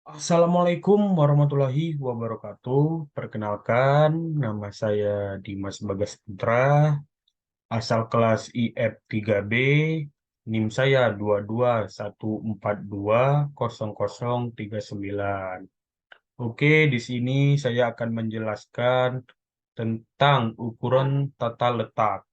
Assalamualaikum warahmatullahi wabarakatuh. Perkenalkan, nama saya Dimas Bagas Putra, asal kelas IF 3B, NIM saya 221420039. Oke, di sini saya akan menjelaskan tentang ukuran tata letak.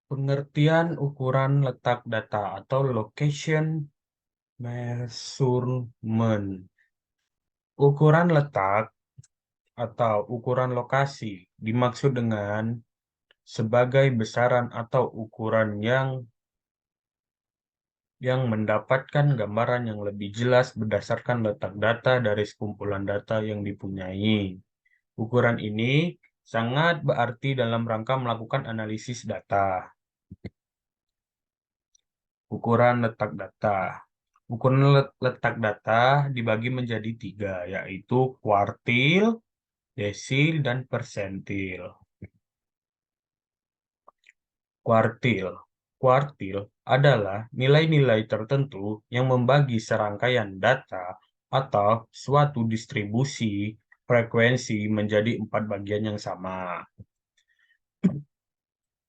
Pengertian ukuran letak data atau location measurement. Ukuran letak atau ukuran lokasi dimaksud dengan sebagai besaran atau ukuran yang mendapatkan gambaran yang lebih jelas berdasarkan letak data dari sekumpulan data yang dipunyai. Ukuran ini sangat berarti dalam rangka melakukan analisis data. Ukuran letak data. Ukuran letak data dibagi menjadi tiga, yaitu kuartil, desil, dan persentil. Kuartil. Kuartil adalah nilai-nilai tertentu yang membagi serangkaian data atau suatu distribusi frekuensi menjadi empat bagian yang sama.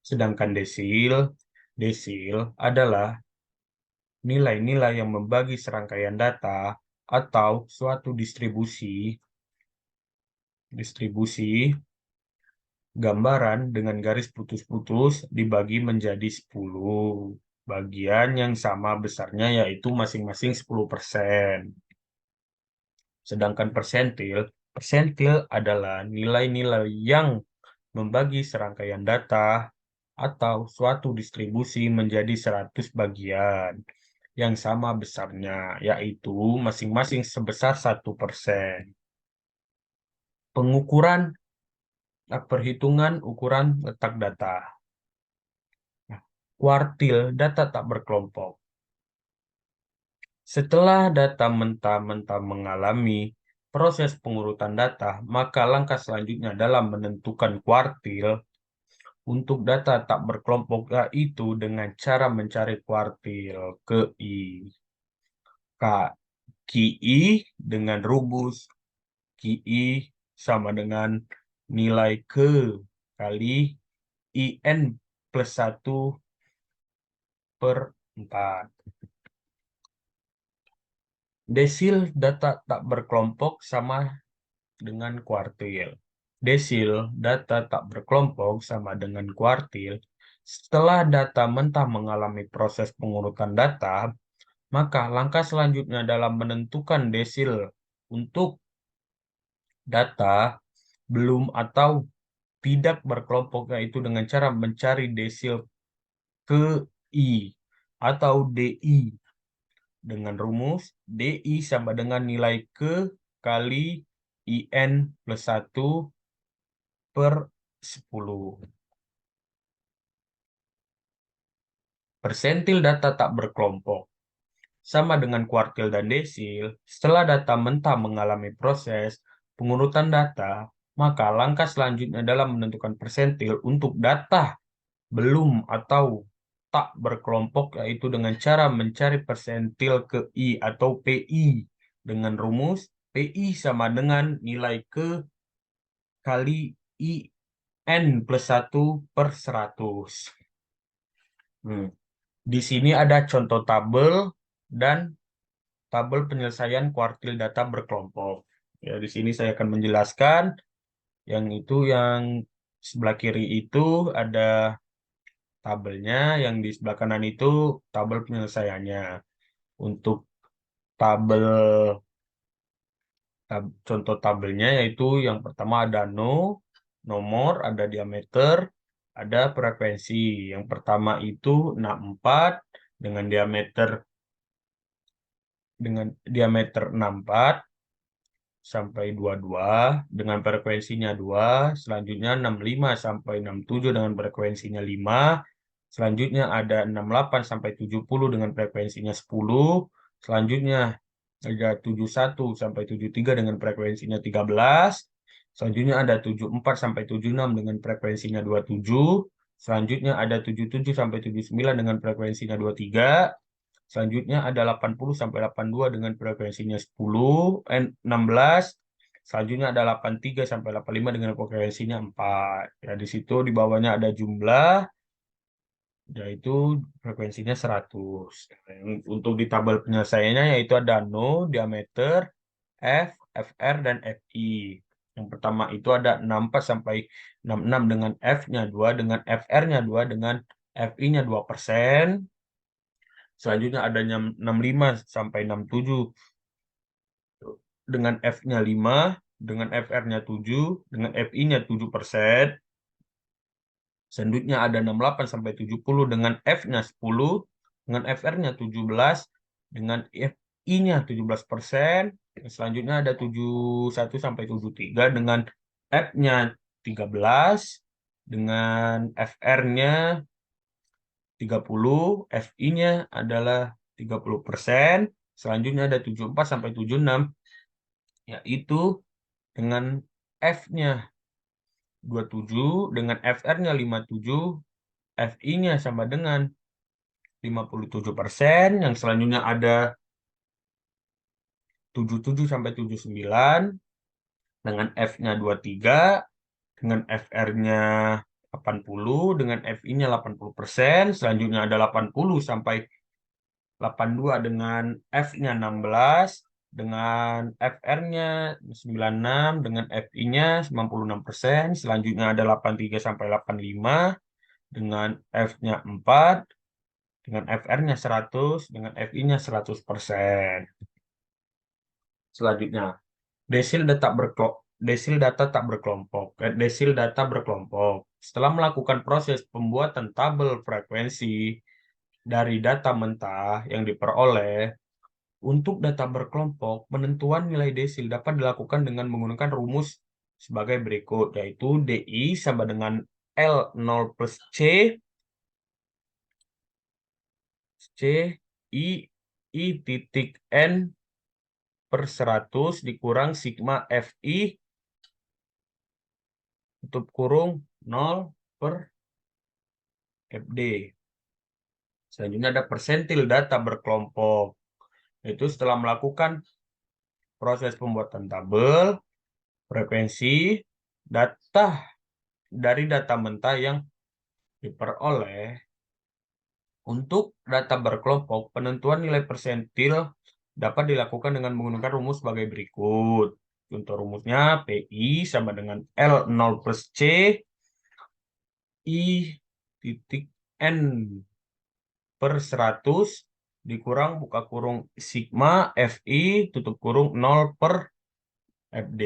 Sedangkan desil adalah nilai-nilai yang membagi serangkaian data atau suatu distribusi gambaran dengan garis putus-putus dibagi menjadi 10 bagian yang sama besarnya, yaitu masing-masing 10%. Sedangkan persentil adalah nilai-nilai yang membagi serangkaian data atau suatu distribusi menjadi 100 bagian yang sama besarnya, yaitu masing-masing sebesar 1%. Pengukuran perhitungan ukuran letak data. Nah, kuartil data tak berkelompok. Setelah data mentah-mentah mengalami proses pengurutan data, maka langkah selanjutnya dalam menentukan kuartil untuk data tak berkelompok yaitu dengan cara mencari kuartil KI. KI dengan rumus KI sama dengan nilai ke kali IN plus 1/4. Desil data tak berkelompok sama dengan kuartil. Desil data tak berkelompok sama dengan kuartil. Setelah data mentah mengalami proses pengurutan data, maka langkah selanjutnya dalam menentukan desil untuk data belum atau tidak berkelompok yaitu dengan cara mencari desil ke I atau DI dengan rumus DI sama dengan nilai ke kali IN plus 1/10. Persentil data tak berkelompok sama dengan kuartil dan desil. Setelah data mentah mengalami proses pengurutan data, maka langkah selanjutnya dalam menentukan persentil untuk data belum atau tak berkelompok yaitu dengan cara mencari persentil ke I atau PI dengan rumus PI sama dengan nilai ke kali IN plus 1/100. Di sini ada contoh tabel dan tabel penyelesaian kuartil data berkelompok. Ya, di sini saya akan menjelaskan yang sebelah kiri itu ada tabelnya, yang di sebelah kanan itu tabel penyelesaiannya. Untuk tabel contoh tabelnya yaitu yang pertama ada nomor, ada diameter, ada frekuensi. Yang pertama itu 64 dengan diameter 64 sampai 22 dengan frekuensinya 2, selanjutnya 65 sampai 67 dengan frekuensinya 5, selanjutnya ada 68 sampai 70 dengan frekuensinya 10, selanjutnya ada 71 sampai 73 dengan frekuensinya 13, Selanjutnya ada 74 sampai 76 dengan frekuensinya 27. Selanjutnya ada 77 sampai 79 dengan frekuensinya 23. Selanjutnya ada 80 sampai 82 dengan frekuensinya 16. Selanjutnya ada 83 sampai 85 dengan frekuensinya 4. Ya, di situ di bawahnya ada jumlah, yaitu frekuensinya 100. Untuk di tabel penyelesaiannya yaitu ada no, diameter, F, FR, dan FI. Yang pertama itu ada 64 sampai 66 dengan F-nya 2, dengan FR-nya 2, dengan FI-nya 2%. Selanjutnya ada 65 sampai 67 dengan F-nya 5, dengan FR-nya 7, dengan FI-nya 7%. Selanjutnya ada 68 sampai 70 dengan F-nya 10, dengan FR-nya 17, dengan FI-nya 17%. Selanjutnya ada 71 sampai 73 dengan F-nya 13, dengan FR-nya 30, FI-nya adalah 30%. Selanjutnya ada 74 sampai 76, yaitu dengan F-nya 27, dengan FR-nya 57, FI-nya sama dengan 57%. Yang selanjutnya ada 77 sampai 79 dengan F-nya 23, dengan FR-nya 80, dengan FI-nya 80%. Selanjutnya ada 80 sampai 82 dengan F-nya 16, dengan FR-nya 96, dengan FI-nya 96%. Selanjutnya ada 83 sampai 85 dengan F-nya 4, dengan FR-nya 100, dengan FI-nya 100%. Selanjutnya, desil data tak berkelompok. Desil data berkelompok. Setelah melakukan proses pembuatan tabel frekuensi dari data mentah yang diperoleh, untuk data berkelompok, penentuan nilai desil dapat dilakukan dengan menggunakan rumus sebagai berikut, yaitu DI sama dengan L0 plus C I titik N per 100 dikurang sigma FI tutup kurung 0 per FD. Selanjutnya ada persentil data berkelompok. Yaitu setelah melakukan proses pembuatan tabel, frekuensi, data dari data mentah yang diperoleh. Untuk data berkelompok, penentuan nilai persentil dapat dilakukan dengan menggunakan rumus sebagai berikut. Contoh rumusnya PI sama dengan L0 plus C I titik N per 100 dikurang buka kurung sigma FI tutup kurung 0 per FD.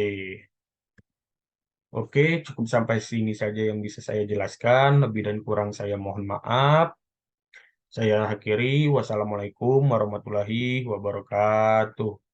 Oke, cukup sampai sini saja yang bisa saya jelaskan. Lebih dan kurang saya mohon maaf. Saya akhiri. Wassalamualaikum warahmatullahi wabarakatuh.